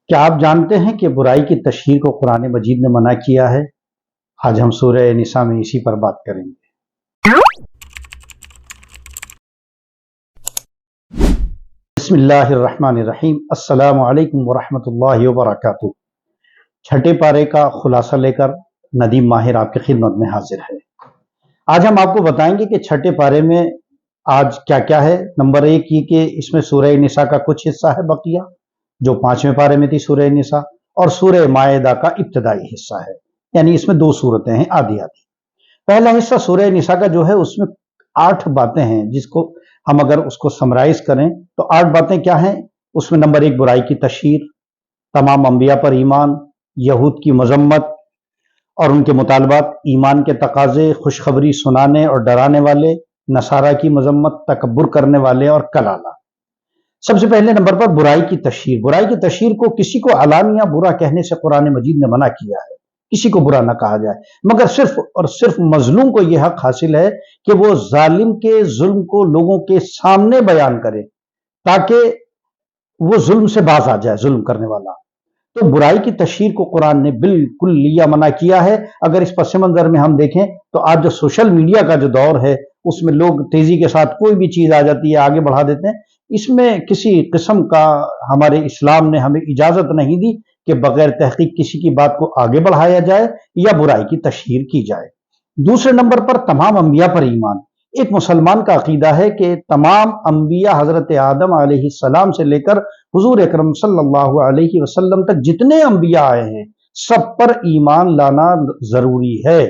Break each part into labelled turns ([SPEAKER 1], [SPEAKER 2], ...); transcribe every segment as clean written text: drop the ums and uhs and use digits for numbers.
[SPEAKER 1] کیا آپ جانتے ہیں کہ برائی کی تشہیر کو قرآن مجید نے منع کیا ہے؟ آج ہم سورہ نساء میں اسی پر بات کریں گے۔ بسم اللہ الرحمن الرحیم۔ السلام علیکم ورحمۃ اللہ وبرکاتہ۔ چھٹے پارے کا خلاصہ لے کر ندیم ماہر آپ کی خدمت میں حاضر ہے۔ آج ہم آپ کو بتائیں گے کہ چھٹے پارے میں آج کیا کیا ہے۔ نمبر 1 یہ کہ اس میں سورہ نساء کا کچھ حصہ ہے بقیہ، جو 5ویں پارے میں تھی سورہ نساء، اور سورہ مائدہ کا ابتدائی حصہ ہے، یعنی اس میں 2 صورتیں ہیں آدھی آدھی۔ پہلا حصہ سورہ نساء کا جو ہے اس میں 8 باتیں ہیں، جس کو ہم اگر اس کو سمرائز کریں تو 8 باتیں کیا ہیں اس میں؟ نمبر 1 برائی کی تشہیر، تمام انبیاء پر ایمان، یہود کی مذمت اور ان کے مطالبات، ایمان کے تقاضے، خوشخبری سنانے اور ڈرانے والے، نصارہ کی مذمت، تکبر کرنے والے اور کلالہ۔ سب سے پہلے نمبر پر برائی کی تشہیر۔ برائی کی تشہیر کو کسی کو علانیہ برا کہنے سے قرآن مجید نے منع کیا ہے، کسی کو برا نہ کہا جائے، مگر صرف اور صرف مظلوم کو یہ حق حاصل ہے کہ وہ ظالم کے ظلم کو لوگوں کے سامنے بیان کرے تاکہ وہ ظلم سے باز آ جائے ظلم کرنے والا۔ تو برائی کی تشہیر کو قرآن نے بالکل منع کیا ہے۔ اگر اس پس منظر میں ہم دیکھیں تو آج جو سوشل میڈیا کا جو دور ہے اس میں لوگ تیزی کے ساتھ کوئی بھی چیز آ جاتی ہے آگے بڑھا دیتے ہیں۔ اس میں کسی قسم کا ہمارے اسلام نے ہمیں اجازت نہیں دی کہ بغیر تحقیق کسی کی بات کو آگے بڑھایا جائے یا برائی کی تشہیر کی جائے۔ دوسرے نمبر پر تمام انبیاء پر ایمان۔ ایک مسلمان کا عقیدہ ہے کہ تمام انبیاء حضرت آدم علیہ السلام سے لے کر حضور اکرم صلی اللہ علیہ وسلم تک جتنے انبیاء آئے ہیں سب پر ایمان لانا ضروری ہے،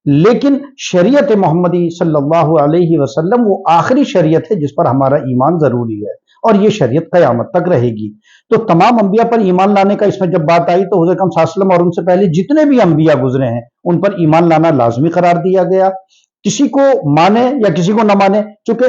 [SPEAKER 1] لیکن شریعت محمدی صلی اللہ علیہ وسلم وہ آخری شریعت ہے جس پر ہمارا ایمان ضروری ہے، اور یہ شریعت قیامت تک رہے گی۔ تو تمام انبیاء پر ایمان لانے کا اس میں جب بات آئی تو حضور اکرم صلی اللہ علیہ وسلم اور ان سے پہلے جتنے بھی انبیاء گزرے ہیں ان پر ایمان لانا لازمی قرار دیا گیا، کسی کو مانے یا کسی کو نہ مانے۔ چونکہ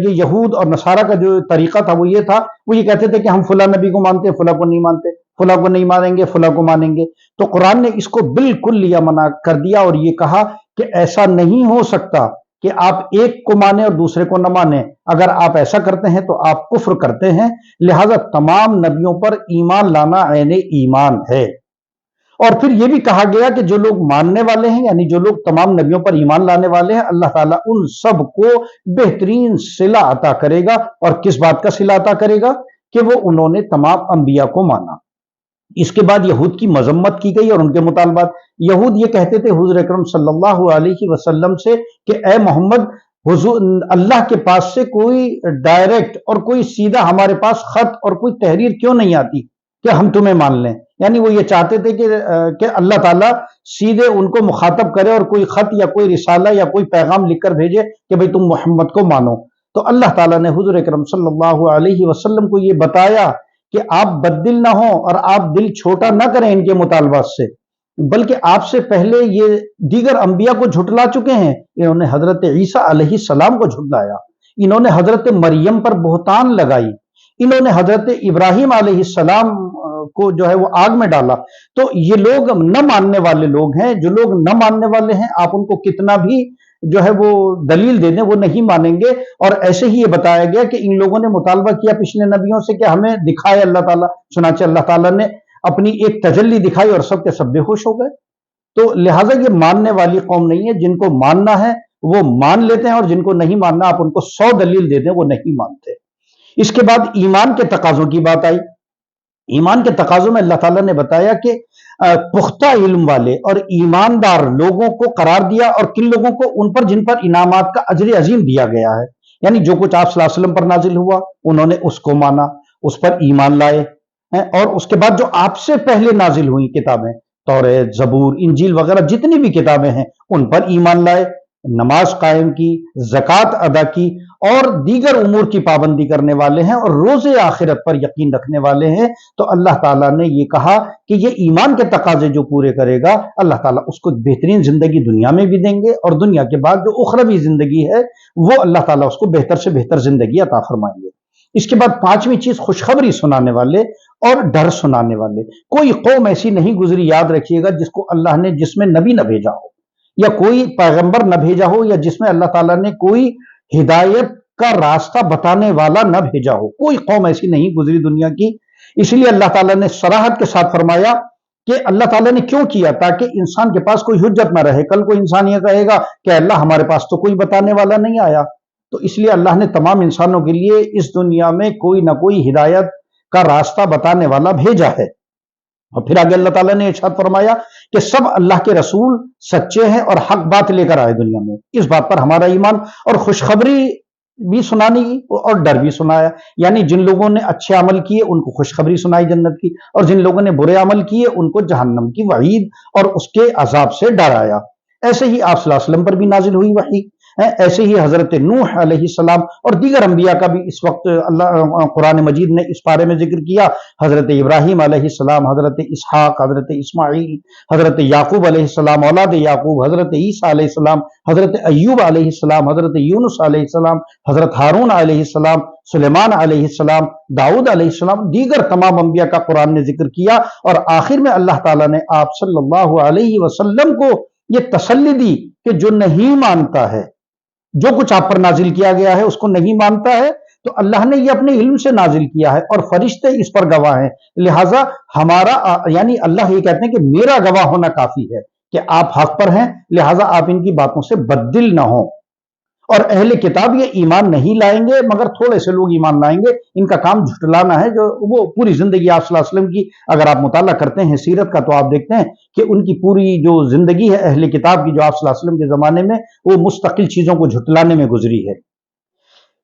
[SPEAKER 1] یہ یہود اور نصارہ کا جو طریقہ تھا وہ یہ تھا، وہ یہ کہتے تھے کہ ہم فلاں نبی کو مانتے ہیں، فلاں کو نہیں مانتے، فلاں کو نہیں مانیں گے، فلاں کو مانیں گے۔ تو قرآن نے اس کو بالکل منع کر دیا اور یہ کہا کہ ایسا نہیں ہو سکتا کہ آپ ایک کو مانیں اور دوسرے کو نہ مانیں۔ اگر آپ ایسا کرتے ہیں تو آپ کفر کرتے ہیں، لہذا تمام نبیوں پر ایمان لانا عین ایمان ہے۔ اور پھر یہ بھی کہا گیا کہ جو لوگ ماننے والے ہیں، یعنی جو لوگ تمام نبیوں پر ایمان لانے والے ہیں، اللہ تعالیٰ ان سب کو بہترین صلہ عطا کرے گا۔ اور کس بات کا صلہ عطا کرے گا؟ کہ وہ انہوں نے تمام انبیاء کو مانا۔ اس کے بعد یہود کی مذمت کی گئی اور ان کے مطالبات۔ یہود یہ کہتے تھے حضور اکرم صلی اللہ علیہ وسلم سے کہ اے محمد، حضور اللہ کے پاس سے کوئی ڈائریکٹ اور کوئی سیدھا ہمارے پاس خط اور کوئی تحریر کیوں نہیں آتی کہ ہم تمہیں مان لیں؟ یعنی وہ یہ چاہتے تھے کہ اللہ تعالیٰ سیدھے ان کو مخاطب کرے اور کوئی خط یا کوئی رسالہ یا کوئی پیغام لکھ کر بھیجے کہ بھئی تم محمد کو مانو۔ تو اللہ تعالیٰ نے حضور اکرم صلی اللہ علیہ وسلم کو یہ بتایا کہ آپ بد دل نہ ہوں اور آپ دل چھوٹا نہ کریں ان کے مطالبات سے، بلکہ آپ سے پہلے یہ دیگر انبیاء کو جھٹلا چکے ہیں۔ انہوں نے حضرت عیسیٰ علیہ السلام کو جھٹلایا، انہوں نے حضرت مریم پر بہتان لگائی، انہوں نے حضرت ابراہیم علیہ السلام کو جو ہے وہ آگ میں ڈالا۔ تو یہ لوگ نہ ماننے والے لوگ ہیں۔ جو لوگ نہ ماننے والے ہیں آپ ان کو کتنا بھی جو ہے وہ دلیل دے دیں وہ نہیں مانیں گے۔ اور ایسے ہی یہ بتایا گیا کہ ان لوگوں نے مطالبہ کیا پچھلے نبیوں سے کہ ہمیں دکھائے اللہ تعالیٰ، چنانچہ اللہ تعالیٰ نے اپنی ایک تجلی دکھائی اور سب کے سب بے ہوش ہو گئے۔ تو لہٰذا یہ ماننے والی قوم نہیں ہے۔ جن کو ماننا ہے وہ مان لیتے ہیں، اور جن کو نہیں ماننا آپ ان کو 100 دلیل دے دیں وہ نہیں مانتے۔ اس کے بعد ایمان کے تقاضوں کی بات آئی۔ ایمان کے تقاضوں میں اللہ تعالیٰ نے بتایا کہ پختہ علم والے اور ایماندار لوگوں کو قرار دیا، اور کن لوگوں کو؟ ان پر جن پر انعامات کا اجر عظیم دیا گیا ہے، یعنی جو کچھ آپ صلی اللہ علیہ وسلم پر نازل ہوا انہوں نے اس کو مانا، اس پر ایمان لائے، اور اس کے بعد جو آپ سے پہلے نازل ہوئی کتابیں، توریت، زبور، انجیل وغیرہ جتنی بھی کتابیں ہیں ان پر ایمان لائے، نماز قائم کی، زکوٰۃ ادا کی اور دیگر امور کی پابندی کرنے والے ہیں، اور روز آخرت پر یقین رکھنے والے ہیں۔ تو اللہ تعالیٰ نے یہ کہا کہ یہ ایمان کے تقاضے جو پورے کرے گا اللہ تعالیٰ اس کو بہترین زندگی دنیا میں بھی دیں گے، اور دنیا کے بعد جو اخروی زندگی ہے وہ اللہ تعالیٰ اس کو بہتر سے بہتر زندگی عطا فرمائیں گے۔ اس کے بعد 5ویں چیز خوشخبری سنانے والے اور ڈر سنانے والے۔ کوئی قوم ایسی نہیں گزری، یاد رکھیے گا، جس کو اللہ نے جس میں نبی نہ بھیجا ہو یا کوئی پیغمبر نہ بھیجا ہو، یا جس میں اللہ تعالیٰ نے کوئی ہدایت کا راستہ بتانے والا نہ بھیجا ہو۔ کوئی قوم ایسی نہیں گزری دنیا کی اس لیے اللہ تعالیٰ نے صراحت کے ساتھ فرمایا کہ اللہ تعالیٰ نے کیوں کیا؟ تاکہ انسان کے پاس کوئی حجت نہ رہے، کل کو انسان یہ کہے گا کہ اللہ ہمارے پاس تو کوئی بتانے والا نہیں آیا۔ تو اس لیے اللہ نے تمام انسانوں کے لیے اس دنیا میں کوئی نہ کوئی ہدایت کا راستہ بتانے والا بھیجا ہے۔ اور پھر آگے اللہ تعالیٰ نے ارشاد فرمایا کہ سب اللہ کے رسول سچے ہیں اور حق بات لے کر آئے دنیا میں۔ اس بات پر ہمارا ایمان، اور خوشخبری بھی سنانی اور ڈر بھی سنایا، یعنی جن لوگوں نے اچھے عمل کیے ان کو خوشخبری سنائی جنت کی، اور جن لوگوں نے برے عمل کیے ان کو جہنم کی وعید اور اس کے عذاب سے ڈرایا۔ ایسے ہی آپ صلی اللہ علیہ وسلم پر بھی نازل ہوئی وحی، ایسے ہی حضرت نوح علیہ السلام اور دیگر انبیاء کا بھی اس وقت اللہ قرآن مجید نے اس بارے میں ذکر کیا۔ حضرت ابراہیم علیہ السلام، حضرت اسحاق، حضرت اسماعیل، حضرت یعقوب علیہ السلام اولاد یعقوب، حضرت عیسیٰ علیہ السلام، حضرت ایوب علیہ السلام، حضرت یونس علیہ السلام، حضرت ہارون علیہ السلام، سلیمان علیہ السلام، داؤد علیہ السلام، دیگر تمام انبیاء کا قرآن نے ذکر کیا، اور آخر میں اللہ تعالیٰ نے آپ صلی اللہ علیہ وسلم کو یہ تسلی دی کہ جو نہیں مانتا ہے، جو کچھ آپ پر نازل کیا گیا ہے اس کو نہیں مانتا ہے، تو اللہ نے یہ اپنے علم سے نازل کیا ہے اور فرشتے اس پر گواہ ہیں، لہٰذا ہمارا یعنی اللہ یہ کہتے ہیں کہ میرا گواہ ہونا کافی ہے کہ آپ حق پر ہیں، لہٰذا آپ ان کی باتوں سے بددل نہ ہوں۔ اور اہل کتاب یہ ایمان نہیں لائیں گے، مگر تھوڑے سے لوگ ایمان لائیں گے، ان کا کام جھٹلانا ہے، جو وہ پوری زندگی آپ صلی اللہ علیہ وسلم کی اگر آپ مطالعہ کرتے ہیں سیرت کا تو آپ دیکھتے ہیں کہ ان کی پوری جو زندگی ہے اہل کتاب کی جو آپ صلی اللہ علیہ وسلم کے زمانے میں، وہ مستقل چیزوں کو جھٹلانے میں گزری ہے۔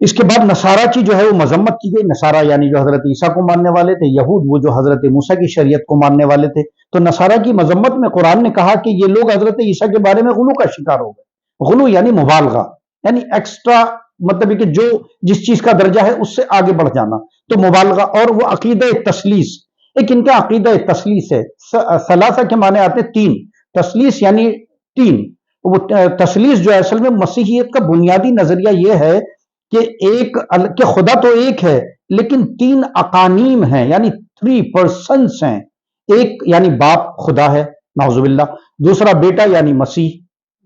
[SPEAKER 1] اس کے بعد نصارہ کی جو ہے وہ مذمت کی گئی۔ نصارہ یعنی جو حضرت عیسیٰ کو ماننے والے تھے، یہود وہ جو حضرت موسیٰ کی شریعت کو ماننے والے تھے، تو نصارہ کی مذمت میں قرآن نے کہا کہ یہ لوگ حضرت عیسیٰ کے بارے میں غلو کا شکار ہو گئے۔ غلو یعنی مبالغہ، یعنی ایکسٹرا، مطلب کہ جو جس چیز کا درجہ ہے اس سے آگے بڑھ جانا، تو مبالغہ۔ اور وہ عقیدہ تثلیث، ایک ان کا عقیدہ تثلیث ہے۔ ثلاثہ کے معنی آتے ہیں تین، تثلیث یعنی تین۔ وہ تثلیث جو ہے اصل میں مسیحیت کا بنیادی نظریہ یہ ہے کہ خدا تو ایک ہے لیکن تین اقانیم ہیں، یعنی 3 persons ہیں۔ ایک یعنی باپ خدا ہے نعوذ باللہ، دوسرا بیٹا یعنی مسیح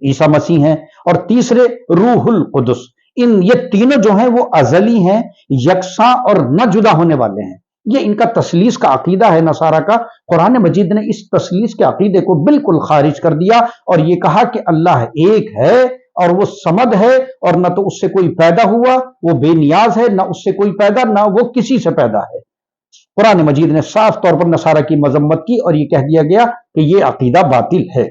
[SPEAKER 1] عیسیٰ مسیح ہیں، اور تیسرے روح القدس۔ یہ تینوں جو ہیں وہ ازلی ہیں، یکساں اور نہ جدا ہونے والے ہیں۔ یہ ان کا تثلیث کا عقیدہ ہے نصارہ کا۔ قرآن مجید نے اس تثلیث کے عقیدے کو بالکل خارج کر دیا اور یہ کہا کہ اللہ ایک ہے اور وہ صمد ہے، اور نہ تو اس سے کوئی پیدا ہوا، وہ بے نیاز ہے، نہ اس سے کوئی پیدا، نہ وہ کسی سے پیدا ہے۔ قرآن مجید نے صاف طور پر نصارہ کی مذمت کی اور یہ کہہ دیا گیا کہ یہ عقیدہ باطل ہے۔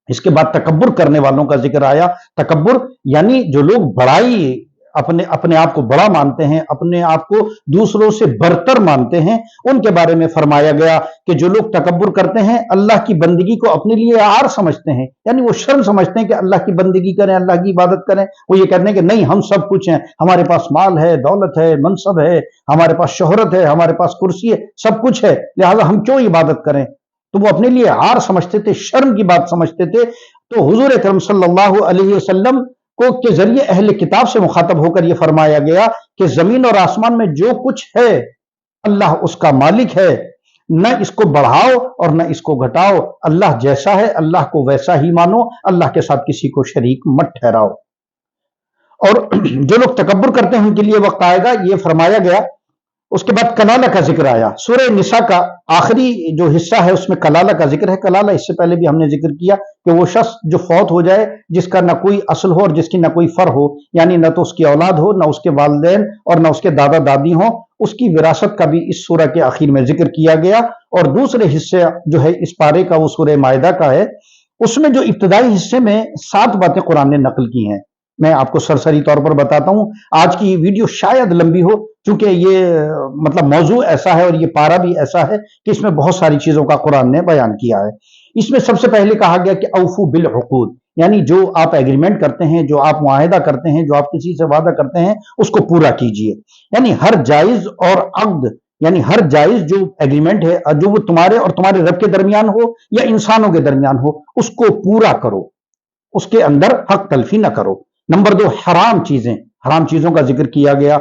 [SPEAKER 1] اس کے بعد تکبر کرنے والوں کا ذکر آیا۔ تکبر یعنی جو لوگ بڑائی، اپنے آپ کو بڑا مانتے ہیں، اپنے آپ کو دوسروں سے برتر مانتے ہیں، ان کے بارے میں فرمایا گیا کہ جو لوگ تکبر کرتے ہیں، اللہ کی بندگی کو اپنے لیے عار سمجھتے ہیں، یعنی وہ شرم سمجھتے ہیں کہ اللہ کی بندگی کریں، اللہ کی عبادت کریں۔ وہ یہ کہتے ہیں کہ نہیں، ہم سب کچھ ہیں، ہمارے پاس مال ہے، دولت ہے، منصب ہے، ہمارے پاس شہرت ہے، ہمارے پاس کرسی ہے، سب کچھ ہے، لہٰذا ہم کیوں عبادت کریں؟ تو وہ اپنے لیے عار سمجھتے تھے، شرم کی بات سمجھتے تھے۔ تو حضور اکرم صلی اللہ علیہ وسلم کو کے ذریعے اہل کتاب سے مخاطب ہو کر یہ فرمایا گیا کہ زمین اور آسمان میں جو کچھ ہے اللہ اس کا مالک ہے، نہ اس کو بڑھاؤ اور نہ اس کو گھٹاؤ، اللہ جیسا ہے اللہ کو ویسا ہی مانو، اللہ کے ساتھ کسی کو شریک مت ٹھہراؤ۔ اور جو لوگ تکبر کرتے ہیں ان کے لیے وقت آئے گا، یہ فرمایا گیا۔ اس کے بعد کلالہ کا ذکر آیا۔ سورہ نساء کا آخری جو حصہ ہے اس میں کلالہ کا ذکر ہے۔ کلالہ اس سے پہلے بھی ہم نے ذکر کیا کہ وہ شخص جو فوت ہو جائے، جس کا نہ کوئی اصل ہو اور جس کی نہ کوئی فر ہو، یعنی نہ تو اس کی اولاد ہو، نہ اس کے والدین اور نہ اس کے دادا دادی ہوں، اس کی وراثت کا بھی اس سورہ کے آخر میں ذکر کیا گیا۔ اور دوسرے حصے جو ہے اس پارے کا وہ سورہ مائدہ کا ہے۔ اس میں جو ابتدائی حصے میں 7 باتیں قرآن نے نقل کی ہیں، میں آپ کو سرسری طور پر بتاتا ہوں۔ آج کی ویڈیو شاید لمبی ہو چونکہ یہ مطلب موضوع ایسا ہے اور یہ پارا بھی ایسا ہے کہ اس میں بہت ساری چیزوں کا قرآن نے بیان کیا ہے۔ اس میں سب سے پہلے کہا گیا کہ اوفو بالعقود، یعنی جو آپ ایگریمنٹ کرتے ہیں، جو آپ معاہدہ کرتے ہیں، جو آپ کسی سے وعدہ کرتے ہیں، اس کو پورا کیجئے۔ یعنی ہر جائز اور عقد، یعنی ہر جائز جو ایگریمنٹ ہے، جو وہ تمہارے اور تمہارے رب کے درمیان ہو یا انسانوں کے درمیان ہو، اس کو پورا کرو، اس کے اندر حق تلفی نہ کرو۔ نمبر 2، حرام چیزیں، حرام چیزوں کا ذکر کیا گیا۔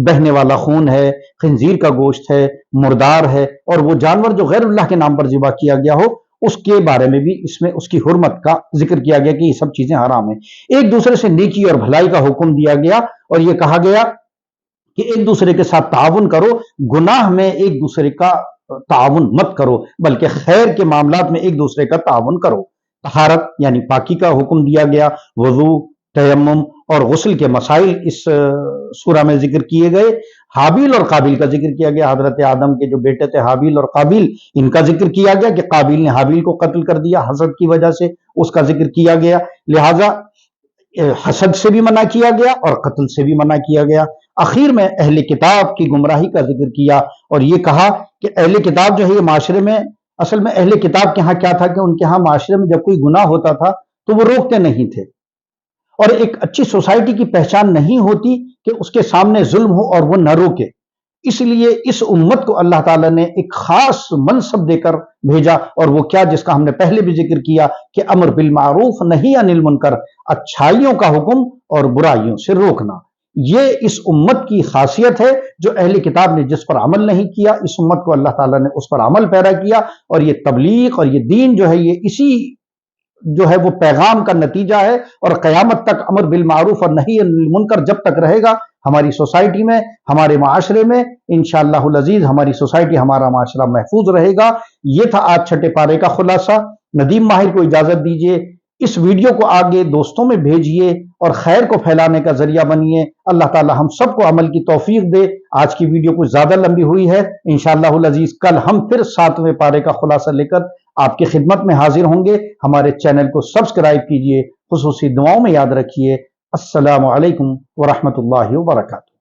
[SPEAKER 1] بہنے والا خون ہے، خنزیر کا گوشت ہے، مردار ہے، اور وہ جانور جو غیر اللہ کے نام پر ذبح کیا گیا ہو، اس کے بارے میں بھی اس میں اس کی حرمت کا ذکر کیا گیا کہ یہ سب چیزیں حرام ہیں۔ ایک دوسرے سے نیکی اور بھلائی کا حکم دیا گیا اور یہ کہا گیا کہ ایک دوسرے کے ساتھ تعاون کرو، گناہ میں ایک دوسرے کا تعاون مت کرو، بلکہ خیر کے معاملات میں ایک دوسرے کا تعاون کرو۔ طہارت یعنی پاکی کا حکم دیا گیا، وضو، تیمم اور غسل کے مسائل اس سورہ میں ذکر کیے گئے۔ حابیل اور قابیل کا ذکر کیا گیا، حضرت آدم کے جو بیٹے تھے حابیل اور قابیل، ان کا ذکر کیا گیا کہ قابیل نے حابیل کو قتل کر دیا حسد کی وجہ سے، اس کا ذکر کیا گیا۔ لہذا حسد سے بھی منع کیا گیا اور قتل سے بھی منع کیا گیا۔ آخر میں اہل کتاب کی گمراہی کا ذکر کیا اور یہ کہا کہ اہل کتاب جو ہے یہ معاشرے میں، اصل میں اہل کتاب کے ہاں کیا تھا کہ ان کے ہاں معاشرے میں جب کوئی گناہ ہوتا تھا تو وہ روکتے نہیں تھے، اور ایک اچھی سوسائٹی کی پہچان نہیں ہوتی کہ اس کے سامنے ظلم ہو اور وہ نہ روکے۔ اس لیے اس امت کو اللہ تعالیٰ نے ایک خاص منصب دے کر بھیجا، اور وہ کیا، جس کا ہم نے پہلے بھی ذکر کیا کہ امر بالمعروف نہی عن المنکر، اچھائیوں کا حکم اور برائیوں سے روکنا۔ یہ اس امت کی خاصیت ہے، جو اہل کتاب نے جس پر عمل نہیں کیا، اس امت کو اللہ تعالیٰ نے اس پر عمل پیرا کیا، اور یہ تبلیغ اور یہ دین جو ہے یہ اسی جو ہے وہ پیغام کا نتیجہ ہے، اور قیامت تک امر بالمعروف اور نہی عن المنکر جب تک رہے گا ہماری سوسائٹی میں، ہمارے معاشرے میں، انشاءاللہ العزیز ہماری سوسائٹی، ہمارا معاشرہ محفوظ رہے گا۔ یہ تھا آج چھٹے پارے کا خلاصہ۔ ندیم ماہر کو اجازت دیجیے، اس ویڈیو کو آگے دوستوں میں بھیجیے اور خیر کو پھیلانے کا ذریعہ بنیے۔ اللہ تعالی ہم سب کو عمل کی توفیق دے۔ آج کی ویڈیو کچھ زیادہ لمبی ہوئی ہے، انشاءاللہ العزیز کل ہم پھر 7ویں پارے کا خلاصہ لے کر آپ کی خدمت میں حاضر ہوں گے۔ ہمارے چینل کو سبسکرائب کیجیے، خصوصی دعاؤں میں یاد رکھیے۔ السلام علیکم ورحمۃ اللہ وبرکاتہ۔